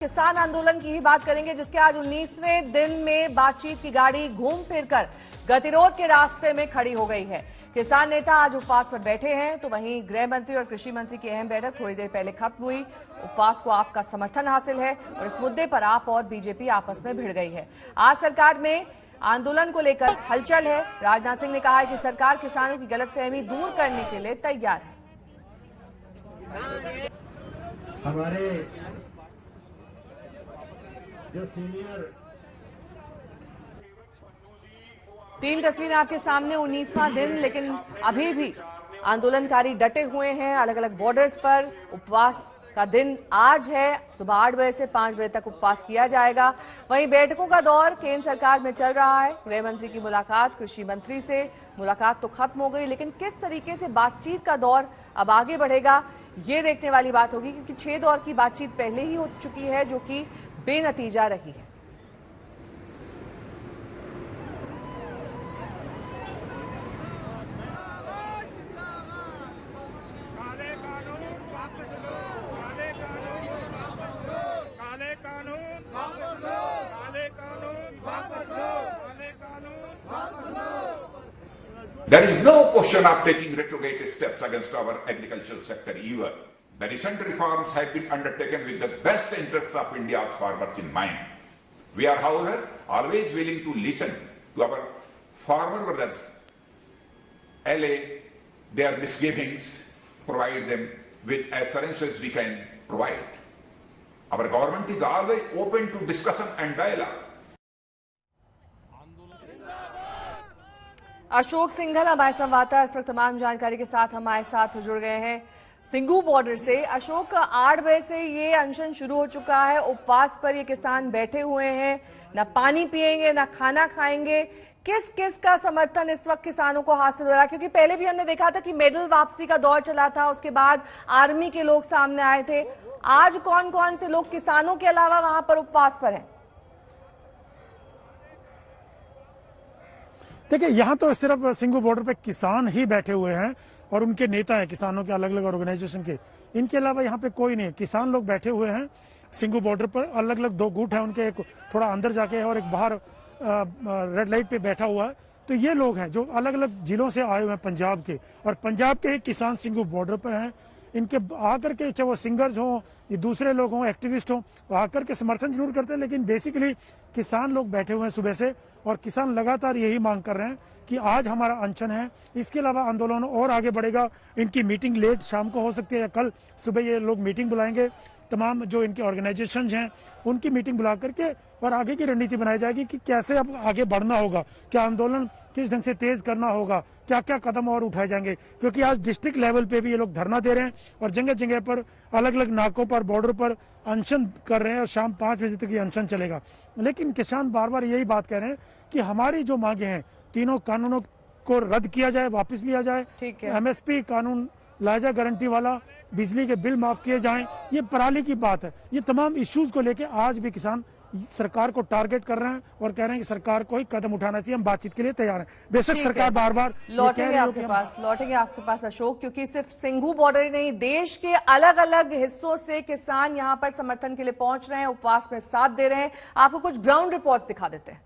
किसान आंदोलन की ही बात करेंगे, जिसके आज 19वें दिन में बातचीत की गाड़ी घूम फिरकर गतिरोध के रास्ते में खड़ी हो गई है। किसान नेता आज उपवास पर बैठे हैं, तो वहीं गृह मंत्री और कृषि मंत्री की अहम बैठक थोड़ी देर पहले खत्म हुई। उपवास को आप का समर्थन हासिल है और इस मुद्दे पर आप और बीजेपी आपस में भिड़ गई है। आज सरकार में आंदोलन को लेकर हलचल है। राजनाथ सिंह ने कहा है कि सरकार किसानों की गलतफहमी दूर करने के लिए तैयार है। हमारे जो सीनियर 3 तस्वीरें आपके सामने, 19वां दिन, लेकिन अभी भी आंदोलनकारी डटे हुए हैं अलग अलग बॉर्डर्स पर। उपवास का दिन आज है, सुबह 8 बजे से 5 बजे तक उपवास किया जाएगा। वहीं बैठकों का दौर केंद्र सरकार में चल रहा है। गृह मंत्री की मुलाकात कृषि मंत्री से, मुलाकात तो खत्म हो गई, लेकिन किस तरीके से बातचीत का दौर अब आगे बढ़ेगा ये देखने वाली बात होगी, क्योंकि 6 दौर की बातचीत पहले ही हो चुकी है जो कि बेनतीजा रही है। There is no question of taking retrograde steps against our agricultural sector either. The recent reforms have been undertaken with the best interests of India's farmers in mind. We are, however, always willing to listen to our farmer brothers, allay their misgivings, provide them with assurances we can provide. Our government is always open to discussion and dialogue. Ashok Singhal हमारे संवाददाता इस वक्त तमाम जानकारी के साथ हमारे साथ जुड़ गए हैं सिंघू बॉर्डर से। अशोक, 8 बजे से ये अनशन शुरू हो चुका है। उपवास पर ये किसान बैठे हुए हैं, ना पानी पिएंगे ना खाना खाएंगे। किस किस का समर्थन इस वक्त किसानों को हासिल हो रहा है? क्योंकि पहले भी हमने देखा था कि मेडल वापसी का दौर चला था, उसके बाद आर्मी के लोग सामने आए थे। आज कौन कौन से लोग किसानों के अलावा वहां पर उपवास पर हैं? देखिए, यहाँ तो सिर्फ सिंघू बॉर्डर पे किसान ही बैठे हुए हैं और उनके नेता हैं किसानों के अलग अलग ऑर्गेनाइजेशन के। इनके अलावा यहाँ पे कोई नहीं है। किसान लोग बैठे हुए हैं सिंघू बॉर्डर पर। अलग अलग 2 गुट है उनके, एक थोड़ा अंदर जाके है और एक बाहर रेड लाइट पे बैठा हुआ है। तो ये लोग हैं जो अलग अलग जिलों से आए हुए हैं पंजाब के, और पंजाब के ही किसान सिंघू बॉर्डर पर हैं। इनके आकर के, चाहे वो सिंगर्स हों ये दूसरे लोग हों, एक्टिविस्ट हों, आकर के समर्थन जरूर करते हैं, लेकिन बेसिकली किसान लोग बैठे हुए हैं सुबह से। और किसान लगातार यही मांग कर रहे हैं कि आज हमारा अनशन है, इसके अलावा आंदोलन और आगे बढ़ेगा। इनकी मीटिंग लेट शाम को हो सकती है या कल सुबह ये लोग मीटिंग बुलाएंगे। तमाम जो इनके ऑर्गेनाइजेशन हैं उनकी मीटिंग बुला करके और आगे की रणनीति बनाई जाएगी कि कैसे अब आगे बढ़ना होगा, क्या आंदोलन किस ढंग से तेज करना होगा, क्या क्या कदम और उठाए जाएंगे। क्योंकि आज डिस्ट्रिक्ट लेवल पे भी ये लोग धरना दे रहे हैं और जगह जगह पर अलग अलग नाकों पर, बॉर्डर पर अनशन कर रहे हैं और शाम 5 बजे तक ये अनशन चलेगा। लेकिन किसान बार बार यही बात कह रहे हैं कि हमारी जो मांगे हैं, तीनों कानूनों को रद्द किया जाए, वापस लिया जाए, MSP कानून लाया जाए गारंटी वाला, बिजली के बिल माफ किए जाएं, ये पराली की बात है। ये तमाम इश्यूज को लेके आज भी किसान सरकार को टारगेट कर रहे हैं और कह रहे हैं कि सरकार को ही कदम उठाना चाहिए, हम बातचीत के लिए तैयार हैं। बेशक सरकार बार बार लौटेंगे आपके पास अशोक, क्योंकि सिर्फ सिंघू बॉर्डर ही नहीं, देश के अलग अलग हिस्सों से किसान यहाँ पर समर्थन के लिए पहुंच रहे हैं, उपवास में साथ दे रहे हैं। आपको कुछ ग्राउंड रिपोर्ट दिखा देते हैं।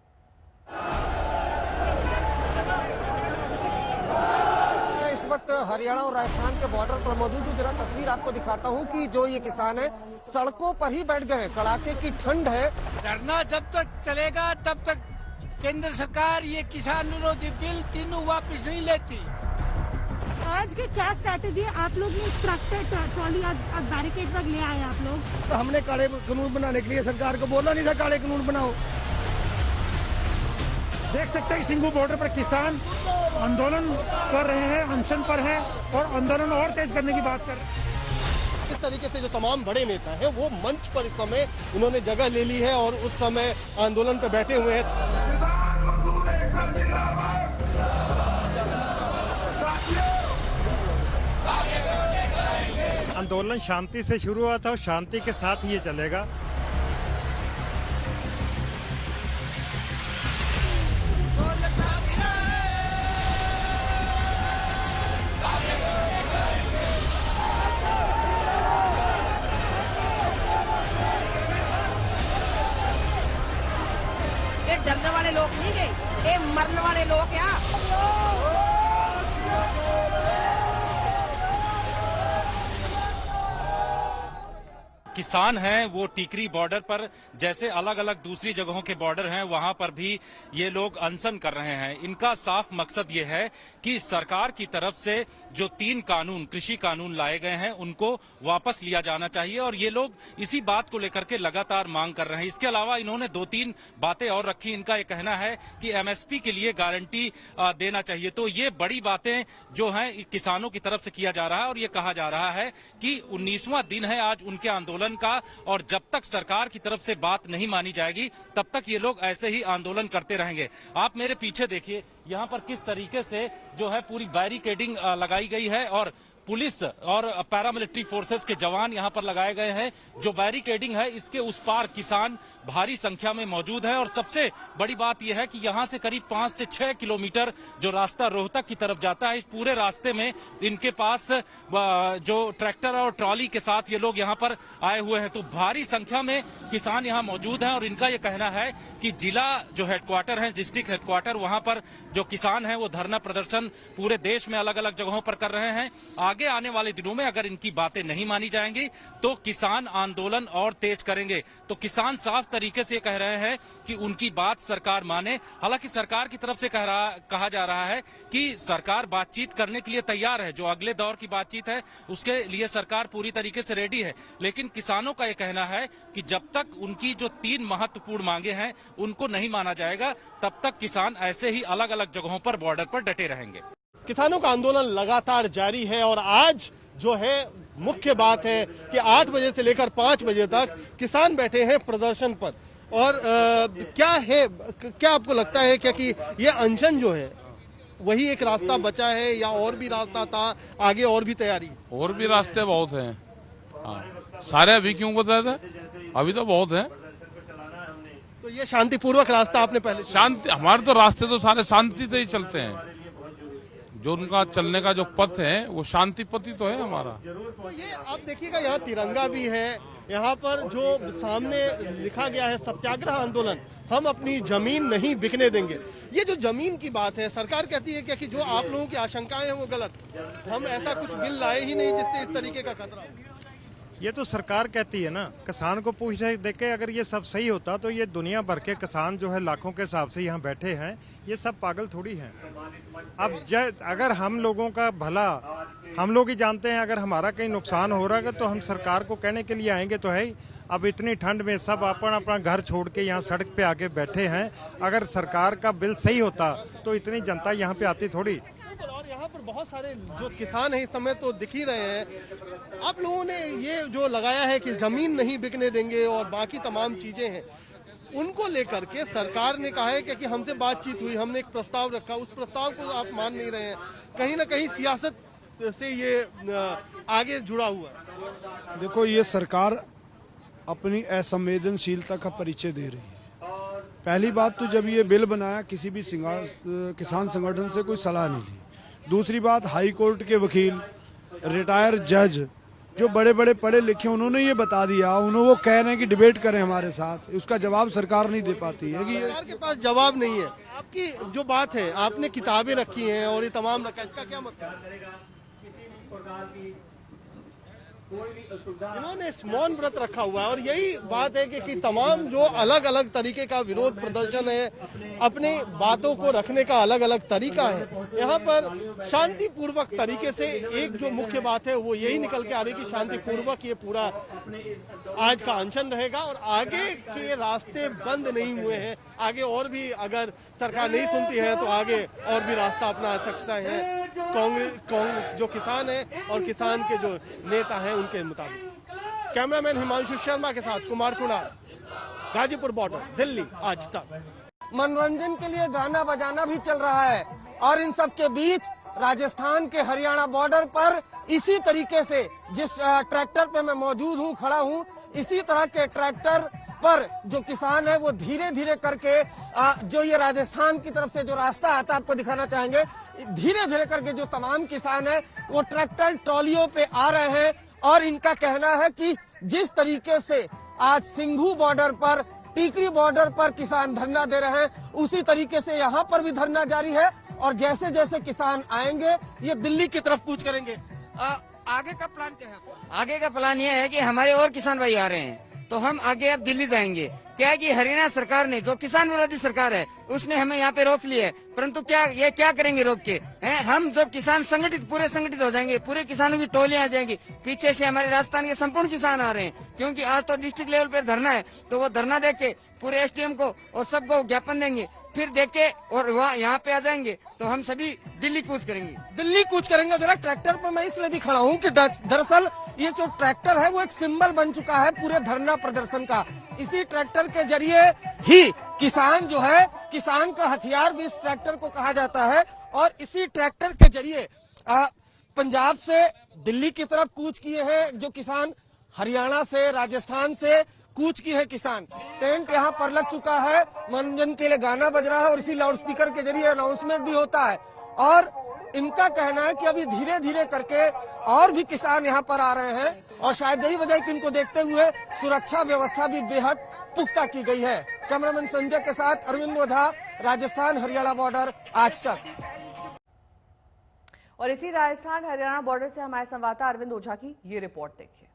इस वक्त हरियाणा और राजस्थान के बॉर्डर पर मौजूद हूँ। जरा तस्वीर आपको दिखाता हूँ कि जो ये किसान है सड़कों पर ही बैठ गए, कड़ाके की ठंड है। धरना जब तक चलेगा तब तक केंद्र सरकार ये किसान विरोधी बिल तीनों वापस नहीं लेती। आज के क्या स्ट्रैटेजी है? आप लोग ने ट्रैक्टर ट्रॉली बैरिकेड पर ले आए आप लोग। तो हमने काले कानून बनाने के लिए सरकार को बोला नहीं था काले कानून बनाओ। देख सकते हैं सिंघू बॉर्डर पर किसान आंदोलन कर रहे हैं, अनशन पर हैं और आंदोलन और तेज करने की बात कर रहे हैं। इस तरीके से जो तमाम बड़े नेता हैं वो मंच पर इस समय उन्होंने जगह ले ली है और उस समय आंदोलन पर बैठे हुए हैं। आंदोलन शांति से शुरू हुआ था और शांति के साथ ये चलेगा। ये डरने वाले लोग नहीं गए, ये मरने वाले लोग यहाँ। किसान हैं वो टीकरी बॉर्डर पर जैसे अलग अलग दूसरी जगहों के बॉर्डर हैं वहां पर भी ये लोग अनशन कर रहे हैं। इनका साफ मकसद ये है कि सरकार की तरफ से जो 3 कानून कृषि कानून लाए गए हैं उनको वापस लिया जाना चाहिए और ये लोग इसी बात को लेकर के लगातार मांग कर रहे हैं। इसके अलावा इन्होंने 2-3 बातें और रखी। इनका ये कहना है कि एमएसपी के लिए गारंटी देना चाहिए। तो ये बड़ी बातें जो हैं किसानों की तरफ से किया जा रहा है और ये कहा जा रहा है कि 19वां दिन है आज उनके आंदोलन का और जब तक सरकार की तरफ से बात नहीं मानी जाएगी तब तक ये लोग ऐसे ही आंदोलन करते रहेंगे। आप मेरे पीछे देखिए यहाँ पर किस तरीके से जो है पूरी बैरिकेडिंग लगाई गई है और पुलिस और पैरामिलिट्री फोर्सेस के जवान यहाँ पर लगाए गए हैं। जो बैरिकेडिंग है इसके उस पार किसान भारी संख्या में मौजूद है और सबसे बड़ी बात यह है कि यहाँ से करीब 5 से 6 किलोमीटर जो रास्ता रोहतक की तरफ जाता है, इस पूरे रास्ते में इनके पास जो ट्रैक्टर और ट्रॉली के साथ ये लोग यहाँ पर आए हुए हैं। तो भारी संख्या में किसान यहाँ मौजूद हैं और इनका ये कहना है कि जिला जो हेडक्वार्टर है, डिस्ट्रिक्ट हेडक्वार्टर, वहां पर जो किसान है वो धरना प्रदर्शन पूरे देश में अलग अलग जगहों पर कर रहे हैं। आगे आने वाले दिनों में अगर इनकी बातें नहीं मानी जाएंगी तो किसान आंदोलन और तेज करेंगे। तो किसान साफ तरीके से कह रहे हैं कि उनकी बात सरकार माने। हालांकि सरकार की तरफ से कहा जा रहा है कि सरकार बातचीत करने के लिए तैयार है। जो अगले दौर की बातचीत है उसके लिए सरकार पूरी तरीके से रेडी है। लेकिन किसानों का यह कहना है कि जब तक उनकी जो 3 महत्वपूर्ण मांगे हैं उनको नहीं माना जाएगा तब तक किसान ऐसे ही अलग अलग जगहों पर बॉर्डर पर डटे रहेंगे। किसानों का आंदोलन लगातार जारी है और आज जो है मुख्य बात है कि 8 बजे से लेकर 5 बजे तक किसान बैठे हैं प्रदर्शन पर। और क्या आपको लगता है क्या कि ये अनशन जो है वही एक रास्ता बचा है या और भी रास्ता था, आगे और भी तैयारी? और भी रास्ते बहुत हैं। हाँ, सारे अभी क्यों बता थे, अभी तो बहुत हैं। तो ये शांतिपूर्वक रास्ता आपने पहले शांति, हमारे तो रास्ते तो सारे शांति से ही चलते हैं। जो उनका चलने का जो पथ है वो शांति पथ ही तो है हमारा। तो ये आप देखिएगा यहाँ तिरंगा भी है, यहाँ पर जो सामने लिखा गया है सत्याग्रह आंदोलन, हम अपनी जमीन नहीं बिकने देंगे। ये जो जमीन की बात है, सरकार कहती है क्या कि जो आप लोगों की आशंकाएं हैं वो गलत, हम ऐसा कुछ बिल लाए ही नहीं जिससे इस तरीके का खतरा हो। ये तो सरकार कहती है ना, किसान को पूछने देखे अगर ये सब सही होता तो ये दुनिया भर के किसान जो है लाखों के हिसाब से यहाँ बैठे हैं, ये सब पागल थोड़ी हैं। अब अगर हम लोगों का भला हम लोग ही जानते हैं, अगर हमारा कहीं नुकसान हो रहा है तो हम सरकार को कहने के लिए आएंगे तो है ही। अब इतनी ठंड में सब अपना घर छोड़ के यहाँ सड़क पे आके बैठे हैं। अगर सरकार का बिल सही होता तो इतनी जनता यहाँ पे आती थोड़ी। और यहाँ पर बहुत सारे जो किसान हैं इस समय तो दिख ही रहे हैं। आप लोगों ने ये जो लगाया है कि जमीन नहीं बिकने देंगे और बाकी तमाम चीजें हैं, उनको लेकर के सरकार ने कहा है कि हमसे बातचीत हुई, हमने एक प्रस्ताव रखा, उस प्रस्ताव को आप मान नहीं रहे हैं। कहीं ना कहीं सियासत से ये आगे जुड़ा हुआ है। देखो, ये सरकार अपनी असंवेदनशीलता का परिचय दे रही है। पहली बात तो जब ये बिल बनाया किसी भी किसान संगठन से कोई सलाह नहीं ली। दूसरी बात, हाई कोर्ट के वकील, रिटायर जज जो बड़े बड़े पढ़े लिखे, उन्होंने ये बता दिया, वो कह रहे हैं कि डिबेट करें हमारे साथ। उसका जवाब सरकार नहीं दे पाती है कि सरकार के पास जवाब नहीं है। आपकी जो बात है, आपने किताबें रखी हैं और ये तमाम रखा है, इसका क्या मतलब? इन्होंने मौन व्रत रखा हुआ है और यही बात है कि तमाम जो अलग अलग तरीके का विरोध प्रदर्शन है, अपनी बातों को रखने का अलग अलग तरीका है। यहाँ पर शांतिपूर्वक तरीके से एक जो मुख्य बात है वो यही निकल के आ रही कि शांतिपूर्वक ये पूरा आज का अनशन रहेगा और आगे के रास्ते बंद नहीं हुए हैं। आगे और भी अगर सरकार नहीं सुनती है तो आगे और भी रास्ता अपना सकता है कांग्रेस जो किसान है और किसान के जो नेता हैं उनके मुताबिक। कैमरामैन हिमांशु शर्मा के साथ कुमार कुणाल, गाजीपुर बॉर्डर, दिल्ली, आज तक। मनोरंजन के लिए गाना बजाना भी चल रहा है और इन सब के बीच राजस्थान के हरियाणा बॉर्डर पर इसी तरीके से जिस ट्रैक्टर पे मैं मौजूद हूँ, खड़ा हूँ, इसी तरह के ट्रैक्टर पर जो किसान है वो धीरे धीरे करके जो ये राजस्थान की तरफ से जो रास्ता आता है आपको दिखाना चाहेंगे, धीरे धीरे करके जो तमाम किसान है वो ट्रैक्टर ट्रॉलियों पे आ रहे हैं और इनका कहना है कि जिस तरीके से आज सिंघू बॉर्डर पर टीकरी बॉर्डर पर किसान धरना दे रहे हैं, उसी तरीके से यहाँ पर भी धरना जारी है और जैसे जैसे किसान आएंगे ये दिल्ली की तरफ कूच करेंगे। आगे का प्लान क्या है? आगे का प्लान ये है कि हमारे और किसान भाई आ रहे हैं तो हम आगे अब दिल्ली जाएंगे। क्या है कि हरियाणा सरकार ने, जो किसान विरोधी सरकार है, उसने हमें यहाँ पे रोक लिया है, परंतु क्या करेंगे रोक के? हम जब किसान पूरे संगठित हो जाएंगे, पूरे किसानों की टोलियां आ जाएंगी, पीछे से हमारे राजस्थान के संपूर्ण किसान आ रहे हैं, क्योंकि आज तो डिस्ट्रिक्ट लेवल पे धरना है, तो वो धरना देख के पूरे एसडीएम को और सबको ज्ञापन देंगे, फिर देख के और वहाँ यहाँ पे आ जाएंगे तो हम सभी दिल्ली कूच करेंगे। दिल्ली कूच करेंगे। जरा ट्रैक्टर पर मैं इसलिए भी खड़ा हूँ कि दरअसल ये जो ट्रैक्टर है वो एक सिंबल बन चुका है पूरे धरना प्रदर्शन का। इसी ट्रैक्टर के जरिए ही किसान जो है, किसान का हथियार भी इस ट्रैक्टर को कहा जाता है और इसी ट्रैक्टर के जरिए पंजाब से दिल्ली की तरफ कूच किए हैं जो किसान, हरियाणा से, राजस्थान से कूच की है किसान। टेंट यहाँ पर लग चुका है, मनोरंजन के लिए गाना बज रहा है और इसी लाउडस्पीकर के जरिए अनाउंसमेंट भी होता है और इनका कहना है कि अभी धीरे धीरे करके और भी किसान यहाँ पर आ रहे हैं और शायद यही वजह है कि इनको देखते हुए सुरक्षा व्यवस्था भी बेहद पुख्ता की गई है। कैमरामैन संजय के साथ अरविंद ओझा, राजस्थान हरियाणा बॉर्डर, आज तक। और इसी राजस्थान हरियाणा बॉर्डर से हमारे संवाददाता अरविंद ओझा की ये रिपोर्ट देखिए।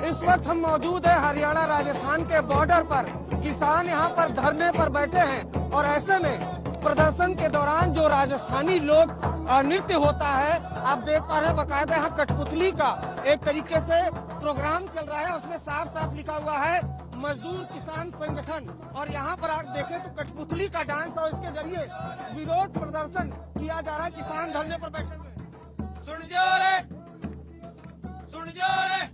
इस वक्त हम मौजूद है हरियाणा राजस्थान के बॉर्डर पर। किसान यहाँ पर धरने पर बैठे हैं और ऐसे में प्रदर्शन के दौरान जो राजस्थानी लोग नृत्य होता है, आप देख पा रहे हैं बकायदा यहाँ कठपुतली का एक तरीके से प्रोग्राम चल रहा है। उसमें साफ साफ लिखा हुआ है मजदूर किसान संगठन और यहाँ पर आप देखें तो कठपुतली का डांस और इसके जरिए विरोध प्रदर्शन किया जा रहा है। किसान धरने पर बैठे हुए। सुन जो रे, सुन जो रे,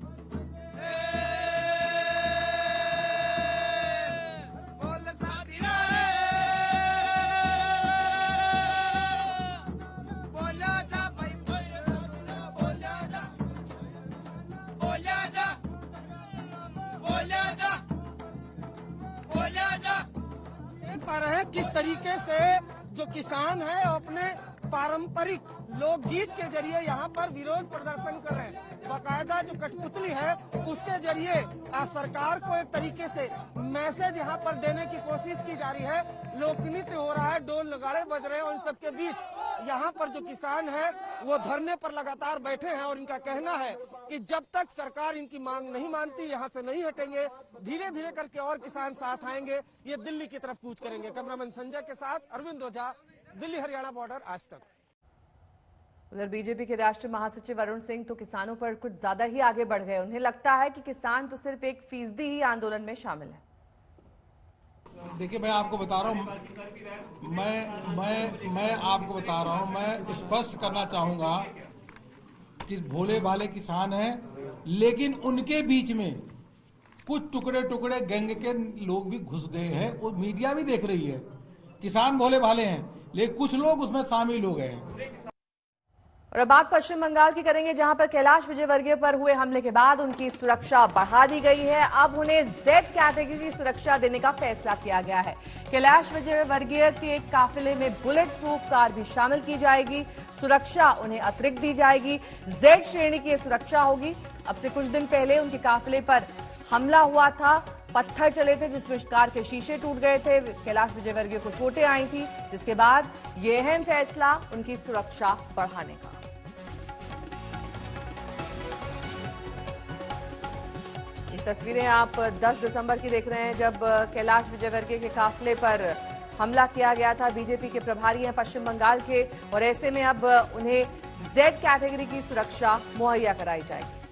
पा रहे हैं किस तरीके से जो किसान है अपने पारंपरिक लोकगीत के जरिए यहाँ पर विरोध प्रदर्शन कर रहे हैं। बाकायदा जो कठपुतली है उसके जरिए सरकार को एक तरीके से मैसेज यहाँ पर देने की कोशिश की जा रही है। लोकनृत्य हो रहा है, डोल नगाड़े बज रहे हैं और इन सबके बीच यहाँ पर जो किसान है वो धरने पर लगातार बैठे हैं और इनका कहना है कि जब तक सरकार इनकी मांग नहीं मानती यहाँ से नहीं हटेंगे, धीरे धीरे करके और किसान साथ आएंगे, ये दिल्ली की तरफ कूच करेंगे। कैमरामैन संजय के साथ अरविंद ओझा, दिल्ली हरियाणा बॉर्डर, आज तक। उधर बीजेपी के राष्ट्रीय महासचिव अरुण सिंह तो किसानों पर कुछ ज्यादा ही आगे बढ़ गए। उन्हें लगता है कि किसान तो सिर्फ 1% ही आंदोलन में शामिल है। देखिए मैं आपको बता रहा हूँ, मैं आपको बता रहा हूँ, मैं स्पष्ट करना चाहूंगा कि भोले भाले किसान हैं, लेकिन उनके बीच में कुछ टुकड़े टुकड़े गैंग के लोग भी घुस गए हैं और मीडिया भी देख रही है। किसान भोले भाले हैं लेकिन कुछ लोग उसमें शामिल हो गए हैं। और अब बात पश्चिम बंगाल की करेंगे, जहां पर कैलाश विजयवर्गीय पर हुए हमले के बाद उनकी सुरक्षा बढ़ा दी गई है। अब उन्हें Z कैटेगरी की सुरक्षा देने का फैसला किया गया है। कैलाश विजयवर्गीय के एक काफिले में बुलेट प्रूफ कार भी शामिल की जाएगी। सुरक्षा उन्हें अतिरिक्त दी जाएगी। Z श्रेणी की सुरक्षा होगी। अब से कुछ दिन पहले उनके काफिले पर हमला हुआ था, पत्थर चले थे जिसमें कार के शीशे टूट गए थे, कैलाश विजयवर्गीय को चोटें आई थी, जिसके बाद ये अहम फैसला उनकी सुरक्षा बढ़ाने का। तस्वीरें आप 10 दिसंबर की देख रहे हैं, जब कैलाश विजयवर्गीय के काफिले पर हमला किया गया था। बीजेपी के प्रभारी हैं पश्चिम बंगाल के और ऐसे में अब उन्हें Z कैटेगरी की सुरक्षा मुहैया कराई जाएगी।